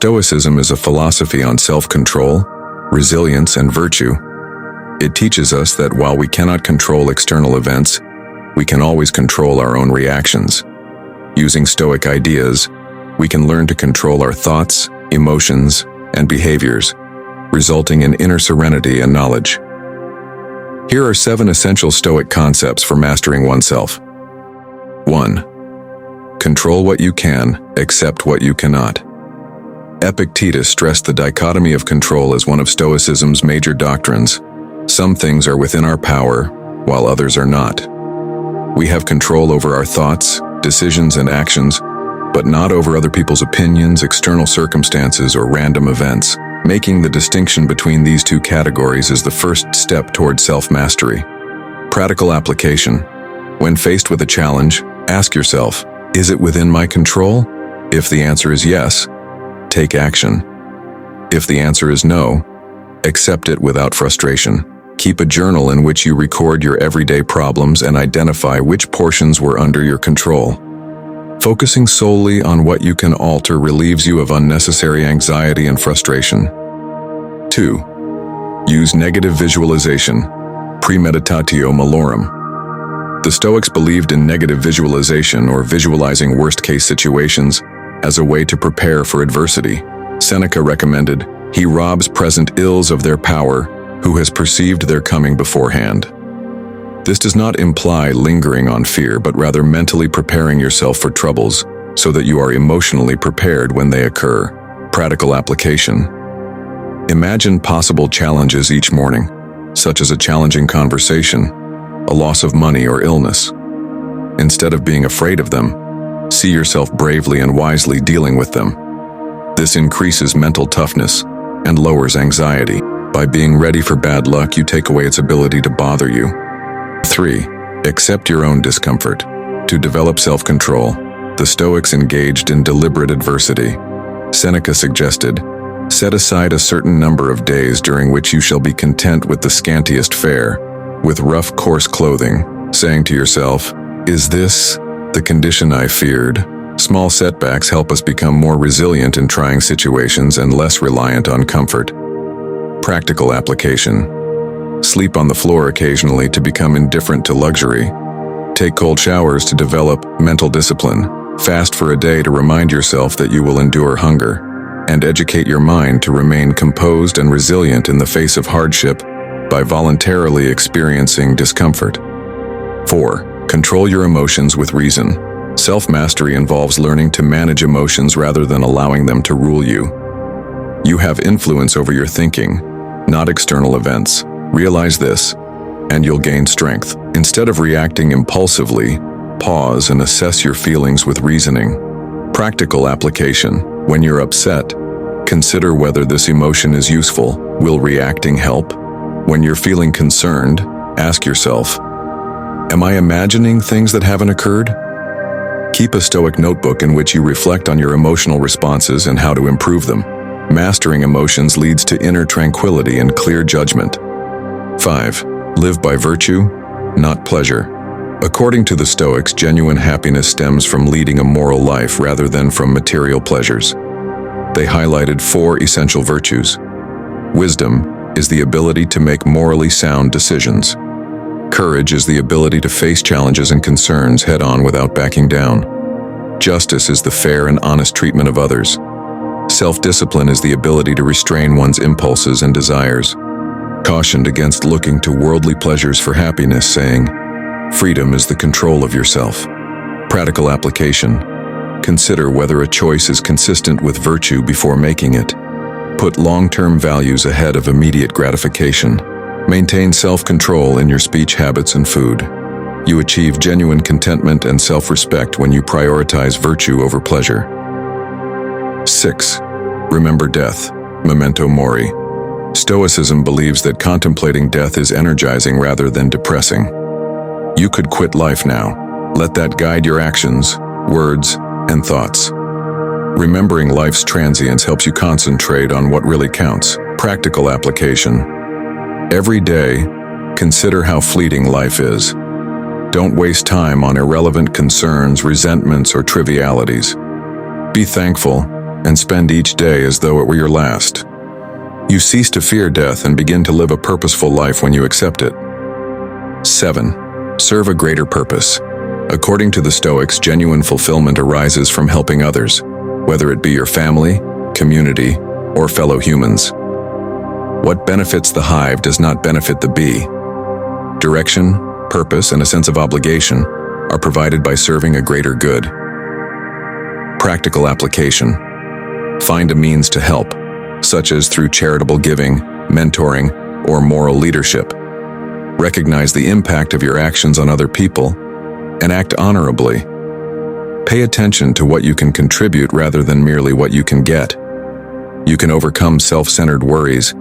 Stoicism is a philosophy on self-control, resilience, and virtue. It teaches us that while we cannot control external events, we can always control our own reactions. Using Stoic ideas, we can learn to control our thoughts, emotions, and behaviors, resulting in inner serenity and knowledge. Here are 7 essential Stoic concepts for mastering oneself. 1. Control what you can, accept what you cannot. Epictetus stressed the dichotomy of control as one of Stoicism's major doctrines. Some things are within our power, while others are not. We have control over our thoughts, decisions, and actions, but not over other people's opinions, external circumstances, or random events. Making the distinction between these two categories is the first step toward self-mastery. Practical application. When faced with a challenge, ask yourself, is it within my control? If the answer is yes, take action. If the answer is no, accept it without frustration. Keep a journal in which you record your everyday problems and identify which portions were under your control. Focusing solely on what you can alter relieves you of unnecessary anxiety and frustration. 2. Use negative visualization, premeditatio malorum. The Stoics believed in negative visualization, or visualizing worst-case situations, as a way to prepare for adversity. Seneca recommended, "He robs present ills of their power, who has perceived their coming beforehand." This does not imply lingering on fear, but rather mentally preparing yourself for troubles so that you are emotionally prepared when they occur. Practical application. Imagine possible challenges each morning, such as a challenging conversation, a loss of money, or illness. Instead of being afraid of them, see yourself bravely and wisely dealing with them. This increases mental toughness and lowers anxiety. By being ready for bad luck, you take away its ability to bother you. 3. Accept your own discomfort. To develop self-control, the Stoics engaged in deliberate adversity. Seneca suggested, "Set aside a certain number of days during which you shall be content with the scantiest fare, with rough, coarse clothing, saying to yourself, 'Is this the condition I feared?'" Small setbacks help us become more resilient in trying situations and less reliant on comfort. Practical application. Sleep on the floor occasionally to become indifferent to luxury. Take cold showers to develop mental discipline. Fast for a day to remind yourself that you will endure hunger. And educate your mind to remain composed and resilient in the face of hardship by voluntarily experiencing discomfort. 4. Control your emotions with reason. Self-mastery involves learning to manage emotions rather than allowing them to rule you. You have influence over your thinking, not external events. Realize this, and you'll gain strength. Instead of reacting impulsively, pause and assess your feelings with reasoning. Practical application. When you're upset, consider whether this emotion is useful. Will reacting help? When you're feeling concerned, ask yourself, am I imagining things that haven't occurred? Keep a Stoic notebook in which you reflect on your emotional responses and how to improve them. Mastering emotions leads to inner tranquility and clear judgment. 5. Live by virtue, not pleasure. According to the Stoics, genuine happiness stems from leading a moral life rather than from material pleasures. They highlighted 4 essential virtues. Wisdom is the ability to make morally sound decisions. Courage is the ability to face challenges and concerns head-on without backing down. Justice is the fair and honest treatment of others. Self-discipline is the ability to restrain one's impulses and desires. Cautioned against looking to worldly pleasures for happiness, saying, "Freedom is the control of yourself." Practical application. Consider whether a choice is consistent with virtue before making it. Put long-term values ahead of immediate gratification. Maintain self-control in your speech habits and food. You achieve genuine contentment and self-respect when you prioritize virtue over pleasure. 6. Remember death, memento mori. Stoicism believes that contemplating death is energizing rather than depressing. You could quit life now. Let that guide your actions, words, and thoughts. Remembering life's transience helps you concentrate on what really counts. Practical application. Every day, consider how fleeting life is. Don't waste time on irrelevant concerns, resentments, or trivialities. Be thankful, and spend each day as though it were your last. You cease to fear death and begin to live a purposeful life when you accept it. 7. Serve a greater purpose. According to the Stoics, genuine fulfillment arises from helping others, whether it be your family, community, or fellow humans. What benefits the hive does not benefit the bee. Direction, purpose, and a sense of obligation are provided by serving a greater good. Practical application. Find a means to help, such as through charitable giving, mentoring, or moral leadership. Recognize the impact of your actions on other people and act honorably. Pay attention to what you can contribute rather than merely what you can get. You can overcome self-centered worries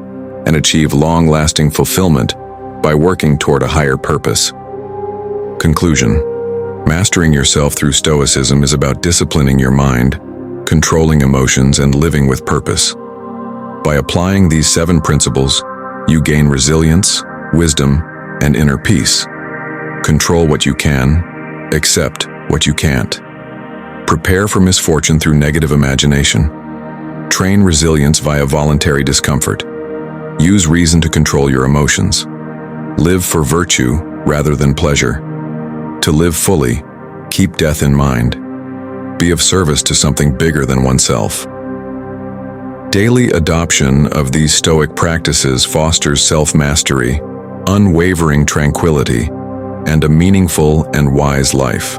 and achieve long-lasting fulfillment by working toward a higher purpose. Conclusion. Mastering yourself through Stoicism is about disciplining your mind, controlling emotions, and living with purpose. By applying these 7 principles, you gain resilience, wisdom, and inner peace. Control what you can, accept what you can't. Prepare for misfortune through negative imagination. Train resilience via voluntary discomfort. Use reason to control your emotions. Live for virtue rather than pleasure. To live fully, keep death in mind. Be of service to something bigger than oneself. Daily adoption of these Stoic practices fosters self-mastery, unwavering tranquility, and a meaningful and wise life.